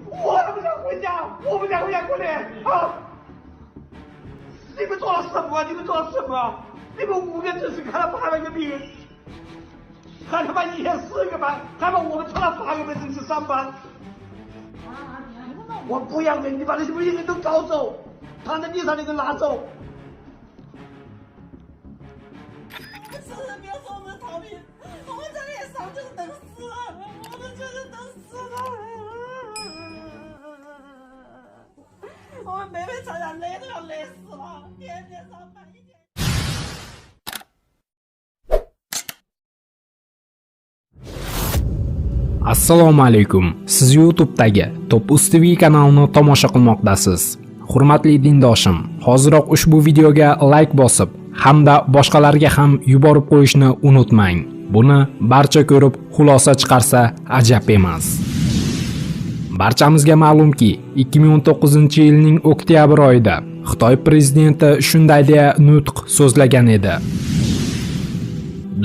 我不想回家，我不想回家过年啊！你们做了什么？你们做了什么？你们5个只是看了800个病，还他妈1天4个班，还把我们拖到8个门诊去上班。我不要人，你把那些病人都搞走，躺在地上你都拿走。是别说我们逃命，我们这里也早就等死了，我们就是等死了。我们妹妹常常累都要累死了，天天上班一天。Assalomu alaykum. Siz YouTube'dagi Top.uz TV kanalini tomosha qilmoqdasiz. Hurmatli dindoshim, hoziroq ushbu videoga like bosib, hamda boshqalarga ham yuborib qo'yishni unutmang. Buni barcha ko'rib xulosa chiqarsa ajab emas. Barchamizga ma'lumki, 2019-yilning oktyabr oyida Xitoy prezidenti shunday deya nutq so'zlagan edi.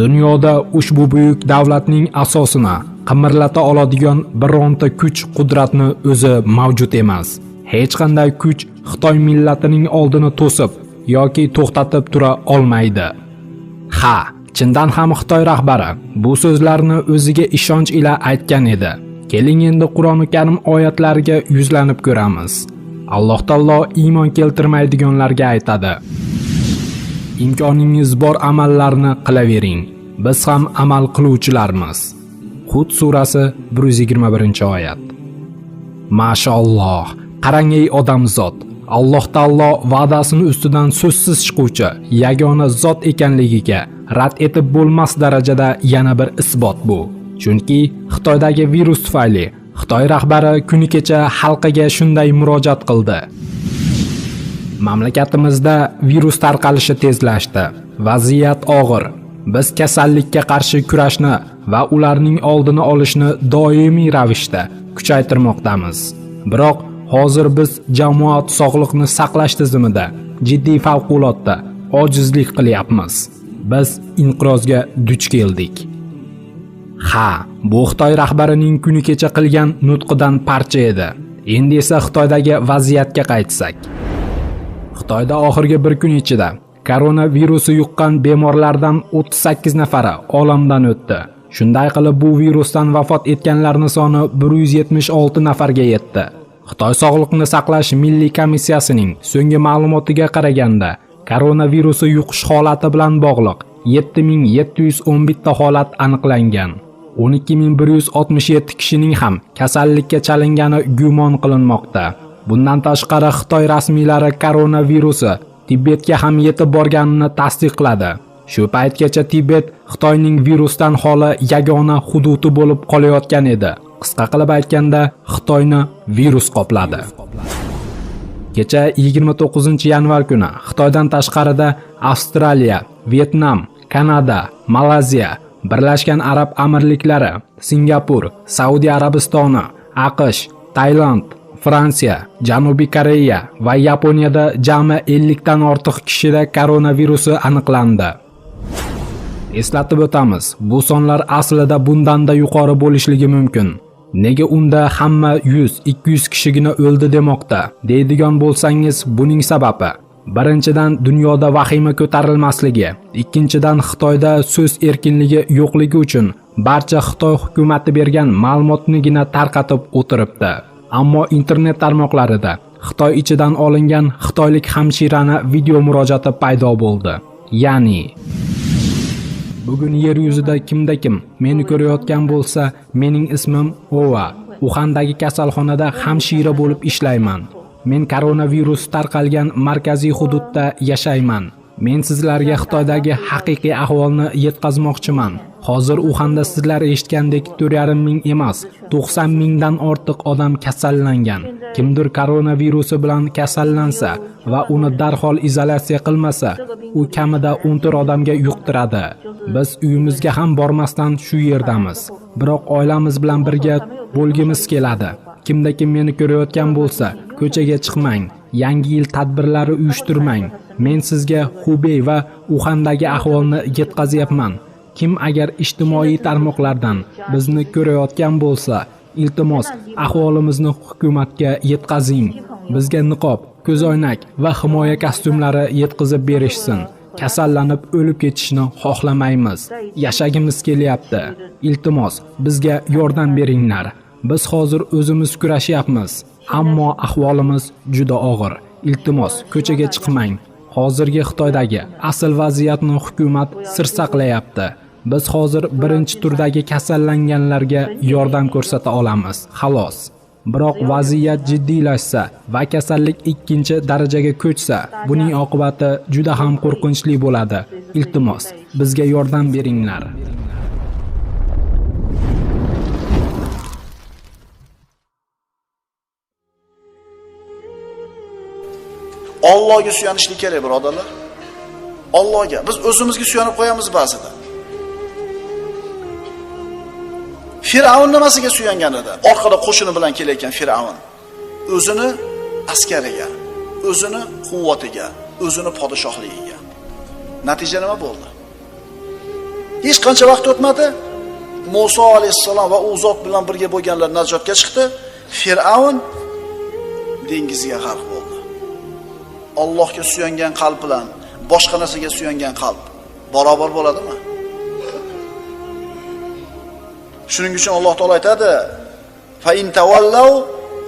Dunyoda ushbu buyuk davlatning asosini qimirlata oladigan bironta kuch-qudratni o'zi mavjud emas. Hech qanday kuch Xitoy millatining oldini to'sib yoki to'xtatib tura olmaydi. Ha, chindan ham Xitoy rahbari bu so'zlarni o'ziga ishonch ila aytgan edi. Keling endi Qur'oni Karim oyatlariga yuzlanib ko'ramiz. Alloh taolo iymon keltirmaydiganlarga aytadi: Imkoningiz bor amallarni qilavering. Biz ham amal qiluvchilarmiz. Hud surasi 121-oyat. Mashaalloh, qarang ey odamzod. Alloh taolo va'dasini ustidan so'zsiz chiquvchi yagona zot ekanligiga rad etib bo'lmas darajada yana bir isbot bu. Chunki Xitoydagi virus tufayli Xitoy rahbari kuni kecha xalqiga shunday murojaat qildi. Mamlakatimizda virus tarqalishi tezlashdi. Vaziyat og'ir. Biz kasallikka qarshi kurashni va ularning oldini olishni doimiy ravishda kuchaytirmoqdamiz. Biroq hozir biz jamoat sog'liqni saqlash tizimida jiddiy favqulodda ojizlik qilyapmiz. Biz inqirozga duch keldik. Ha, bu Xitoy rahbarining kuni kecha qilgan nutqidan parcha edi. Endi esa Xitoydagi vaziyatga qaytsak. Xitoyda oxirgi bir kun ichida koronavirusi yuqqan bemorlardan 38 nafari olamdan o'tdi. Shunday qilib bu virusdan vafot etganlarning soni 176 nafarga yetdi. Xitoy Sog'liqni saqlash milliy komissiyasining so'nggi ma'lumotiga qaraganda, koronavirusi yuqish holati bilan bog'liq 7711 ta holat aniqlangan. 12167 kishining ham kasallikka chalingani gumon qilinmoqda. Bundan tashqari Xitoy rasmiylari koronavirusi Tibetga ham yetib borganini tasdiqladi. Shu paytgacha Tibet Xitoyning virusdan xoli yagona hududi bo'lib qolayotgan edi. Qisqa qilib aytganda, Xitoyni virus qopladi. Kecha 29-yanvar kuni Xitoydan tashqarida Avstraliya, Vietnam, Kanada, Malayziya, Birlashgan Arab Amirliklari, Singapur, Saudiya Arabistoni, AQSh, Tailand, Fransiya, Janubiy Koreya va Yaponiyada jami 50 dan ortiq kishida koronavirusi aniqlandi. Eslatib o'tamiz, bu sonlar aslida bundanda yuqori bo'lishligi mumkin. Nega unda hamma 100-200 kishigina o'ldi demoqda, deydigan bo'lsangiz, buning sababi birinchidan dunyoda vahima ko'tarilmasligi, ikkinchidan Xitoyda so'z erkinligi yo'qligi uchun barcha Xitoy hukumatı bergan ma'lumotnigina tarqatib o'tiribdi. Ammo internet tarmoqlarida Xitoy ichidan olingan xitoylik hamshirani video murojaati paydo bo'ldi. Ya'ni bugun yer yuzida kimda kim meni ko'rayotgan bo'lsa, mening ismim Ova. Uxandagi kasalxonada hamshira bo'lib ishlayman. Men koronavirus tarqalgan markaziy hududda yashayman. Men sizlarga Xitoydagi haqiqiy ahvolni yetkazmoqchiman. Hozir Uxanda sizlar eshitgandek 4,5 ming emas, 90 mingdan ortiq odam kasallangan. Kimdir koronavirusi bilan kasallansa va uni darhol izolyatsiya qilmasa, u kamida 14 odamga yuqtiradi. Biz uyimizga ham bormasdan shu yerdamiz. Biroq oilamiz bilan birga bo'lgimiz keladi. Kimda kim meni ko'rayotgan bo'lsa, ko'chaga chiqmang. Yangi yil tadbirlari uyushtirmang. Men sizga Hubey va Uxandagi ahvolni yetkazyapman. Kim agar ijtimoiy tarmoqlardan bizni ko'rayotgan bo'lsa, Iltimos, ahvolimizni hukumatga yetkazing. Bizga niqob, ko'zoynak va himoya kostyumlari yetkazib berishsin. Kasallanib o'lib ketishni xohlamaymiz. Yashagimiz kelyapti. Iltimos, bizga yordam beringlar. Biz hozir o'zimiz kurashyapmiz, ammo ahvolimiz juda og'ir. Iltimos, ko'chaga chiqmang. Hozirgi Xitoydagi asl vaziyatni hukumat sir saqlayapti. Biz hozir birinchi turdagi kasallanganlarga yordam ko'rsata olamiz, xolos. Biroq vaziyat jiddiylashsa va kasallik ikkinchi darajaga ko'chsa, buning oqibati juda ham qo'rqinchli bo'ladi. Iltimos, bizga yordam beringlar. Allohga suyanishlik kerak, birodarlar. Allohga. Biz o'zimizga suyanib qo'yamiz ba'zida. Firavun nimasiga suyangan edi? Orqada qo'shini bilan kelayotgan Firavun o'zini askariga, o'zini quvvatiga, o'zini podshohligiga. Natija nima bo'ldi? Hech qancha vaqt o'tmadi, Musa alayhissalom va u zot bilan birga bo'lganlar najotga chiqdi. Firavun dengizga g'arq bo'ldi. Allohga suyangan qalb bilan boshqa narsaga suyangan qalb barobar bo'ladimi? Shuning uchun Alloh taolo aytadi: "Fa in tavallaw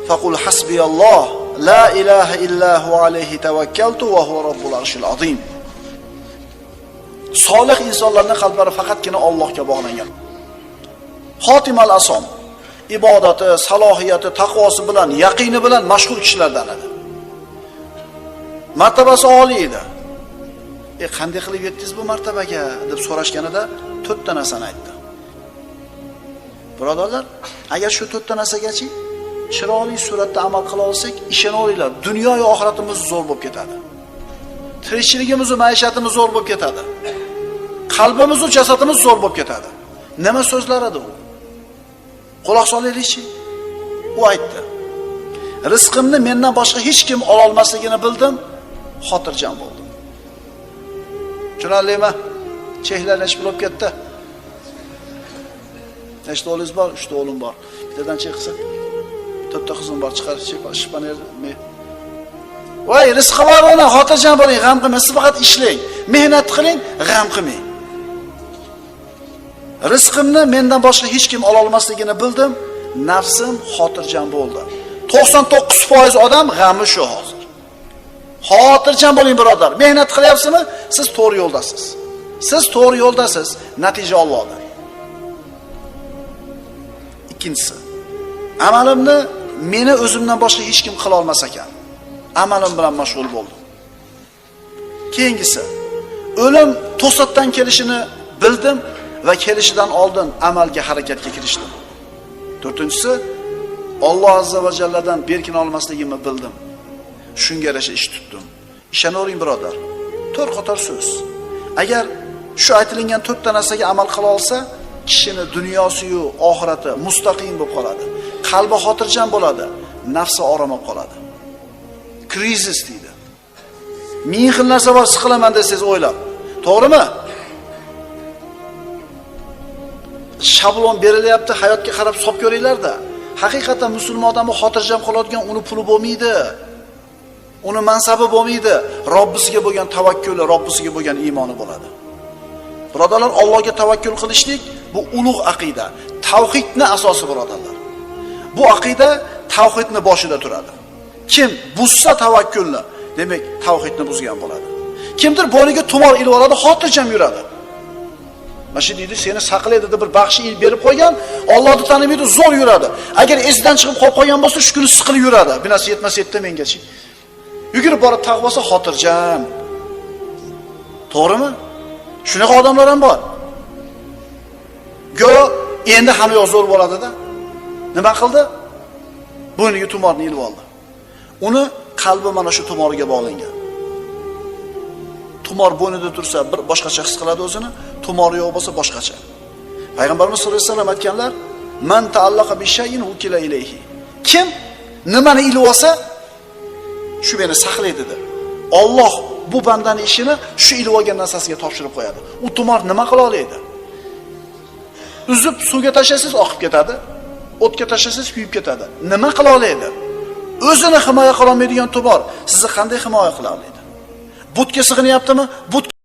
faqul hasbiyalloh la ilaha illa hu alayhi tawakkaltu va huwa robbul arshil azim." Solih insonlarning qalblari faqatgina Allohga bog'langan. Xotimal asom, ibodati, salohiyati, taqvosi bilan, yaqini bilan mashhur kishilardan edi. Martabasi oliy edi. Qanday qilib yetdingiz bu martabaga deb so'rashganida 4 ta narsani aytdi. Birodarlar, agar shu 4 ta narsagachi chiroyli suratda amal qila olsak, ishoninglar, dunyo va oxiratimiz zo'r bo'lib ketadi. Tirikchiligimiz va maishatimiz zo'r bo'lib ketadi. Qalbimiz va jasadimiz zo'r bo'lib ketadi. Nima so'zlar edi u? Quloq solaylikchi. U aytdi: "Rizqimni mendan boshqa hech kim ola olmasligini bildim, xotirjam bo'ldim." Tushunarlimi? Chehlarni bo'lib ketdi. Nechta o'g'lingiz bor? 3 ta o'g'lim bor. Bittadan chek qilsa, 4 ta qizim bor, chiqarib shpaner. Voy, rizqi bor ona, xotirjam bo'ling, g'am qilmang, siz faqat ishlang, mehnat qiling, g'am qilmang. Rizqimni mendan boshqa hech kim ola olmasligini bildim, nafsim xotirjam bo'ldi. 99% odam g'ami shu hozir. Xotirjam bo'ling birodar. Mehnat qilyapsizmi? Siz to'g'ri yo'ldasiz. Siz to'g'ri yo'ldasiz. Natija Allohdan. Ikkinchisi, amalimni meni o'zimdan boshqa hech kim qila olmas ekan. Amalim bilan mashg'ul bo'ldim. Keyingisi, o'lim to'satdan kelishini bildim va kelishidan oldin amalga, harakatga kirishdim. To'rtinchisi, Alloh azza va jalladan berkin olmasligimni bildim. Shunga yarasha ish tutdim. Ishonavering birodar. 4 qator so'z. Agar shu aytilgan 4 ta narsaga amal qila olsa, kishini dunyosi-yu oxirati mustaqim bo'lib qoladi. Qalbi xotirjam bo'ladi, nafsi orom olib qoladi. Krizis deydi. Ming xil narsa bor siqilaman desangiz o'ylab. To'g'rimi? Shablon berilyapti, hayotga qarab hisob ko'ringlar-da. Haqiqatan musulmon odamni xotirjam qoladigan uni puli bo'lmaydi. Uni mansabi bo'lmaydi. Robbisiga bo'lgan tavakkuli, Robbisiga bo'lgan iymoni bo'ladi. Birodarlar, Allohga tavakkul qilishlik bu ulug' aqida. Tavhidning asosi birodarlar. Bu aqida tavhidning boshida turadi. Kim buzsa tavakkulni, demak tavhidni buzgan bo'ladi. Kimdir bo'yniga tumor ilib oladi, xotirjam yuradi. Mana deydi, seni saqlaydi deb bir baxshi ilib berib qo'ygan, Allohni tanimaydi, zo'r yuradi. Agar esidan chiqib qolib qolgan bo'lsa, shu kuni siqilib yuradi. Binasi yetmas-yetdi mengachi. Yugurib borib taqvosi xotirjam. To'g'rimi? Shunaqa odamlar ham bor. Go'yo endi hamma yoq zo'r bo'ladi-da. Nima qildi? Bo'yniga tumorni ilib oldi. Uni qalbi mana shu tumoriga bog'langan. Tumor bo'ynida tursa bir boshqacha his qiladi o'zini, tumori yo'q bo'lsa boshqacha. Payg'ambarimiz sollallohu alayhi vasallam aytganlar: "Man ta'allaqa bi shay'in ukila ilayhi." Kim nimani ilib olsa, shu meni saqlaydi dedi. Alloh bu bandaning ishini shu ilib olgan narsasiga topshirib qo'yadi. U tumor nima qila oladi? Uzib suvga tashlaysiz, oqib ketadi. o'tga tashlasangiz kuyib ketadi. Nima qila oladi? O'zini himoya qila olmaydigan tumor sizni qanday himoya qila oladi? Butga sig'inyaptimi? But